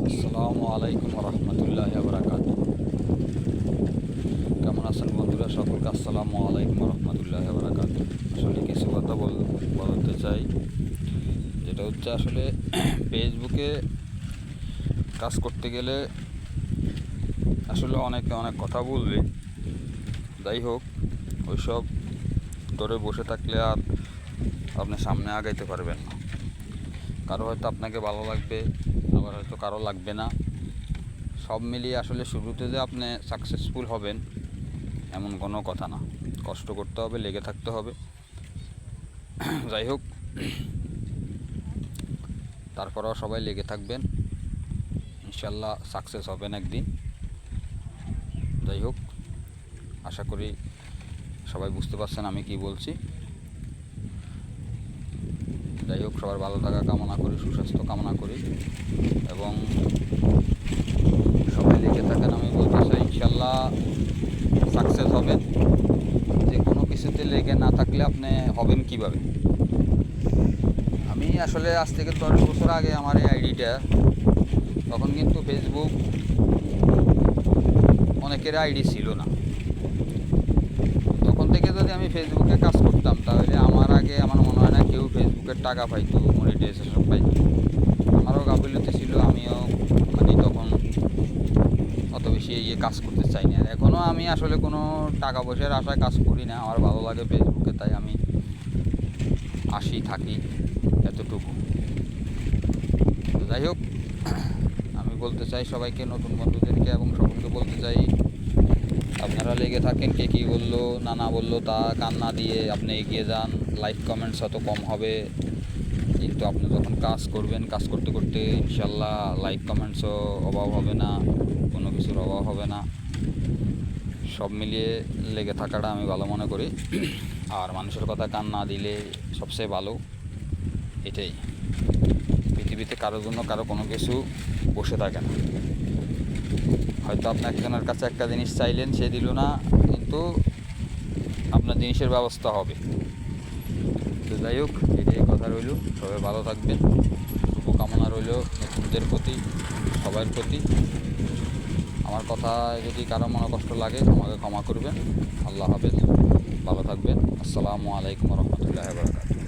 আসসালামু আলাইকুম রহমতুল্লাহি বারাকাতু। কেমন আছেন বন্ধুরা? সকলকে আসসালামু আলাইকুম রহমতুল্লাহি বারাকাতু। আসলে কিছু কথা বলতে চাই, যেটা হচ্ছে আসলে ফেসবুকে কাজ করতে গেলে আসলে অনেকে অনেক কথা বলবে। যাই হোক, ওইসব ধরে বসে থাকলে আর আপনি সামনে আগাইতে পারবেন না। কারো হয়তো আপনাকে ভালো লাগবে, আবার হয়তো কারো লাগবে না। সব মিলিয়ে আসলে শুরুতে যে আপনি সাকসেসফুল হবেন এমন কোনো কথা না। কষ্ট করতে হবে, লেগে থাকতে হবে। যাই হোক, তারপরেও সবাই লেগে থাকবেন, ইনশাল্লাহ সাকসেস হবেন একদিন। যাই হোক, আশা করি সবাই বুঝতে পারছেন আমি কি বলছি। যাই হোক, সবার ভালো থাকা কামনা করি, সুস্বাস্থ্য কামনা করি, এবং সবাই লেগে থাকেন। আমি বলতে চাই ইনশাল্লাহ সাকসেস হবেন। যে কোনো কিছুতে লেগে না থাকলে আপনি হবেন কিভাবে? আমি আসলে আজ থেকে 10 বছর আগে আমার এই আইডিটা, তখন কিন্তু ফেসবুক অনেকের আইডি ছিল না। তখন থেকে যদি আমি ফেসবুকে কাজ করতাম, তাহলে আমার আগে আমার মনে হয় না কেউ ফেসবুকের টাকা পাইতো, মনিটাইজেশন পাইতো। আমারও গাফিলতি ছিল, আমিও তখন অত বেশি কাজ করতে চাই না। আর এখনও আমি আসলে কোনো টাকা পয়সার আশায় কাজ করি না। আমার ভালো লাগে ফেসবুকে, তাই আমি আসি থাকি, এতটুকু। তো যাই হোক, আমি বলতে চাই সবাইকে, নতুন বন্ধুদেরকে এবং সকলকে বলতে চাই, আপনারা লেগে থাকেন। কে কী বললো না বললো তা কান না দিয়ে আপনি এগিয়ে যান। লাইক কমেন্টস অত কম হবে, কিন্তু আপনি যখন কাজ করবেন, কাজ করতে করতে ইনশাল্লাহ লাইক কমেন্টসও অভাব হবে না, কোনো কিছুর অভাব হবে না। সব মিলিয়ে লেগে থাকাটা আমি ভালো মনে করি। আর মানুষের কথা কান না দিলে সবচেয়ে ভালো। এটাই, পৃথিবীতে কারোর জন্য কারো কোনো কিছু বসে থাকে না। হয়তো আপনি একজনের কাছে একটা জিনিস চাইলেন, সে দিল না, কিন্তু আপনার জিনিসের ব্যবস্থা হবে। তো যাই হোক, এটাই কথা রইল। সবাই ভালো থাকবেন, শুভকামনা রইল নতুনদের প্রতি, সবার প্রতি। আমার কথা যদি কারো মনে কষ্ট লাগে আমাকে ক্ষমা করবেন। আল্লাহ হাফেজ, ভালো থাকবেন। আসসালামু আলাইকুম রহমতুল্লাহি ওয়া বারাকাতুহু।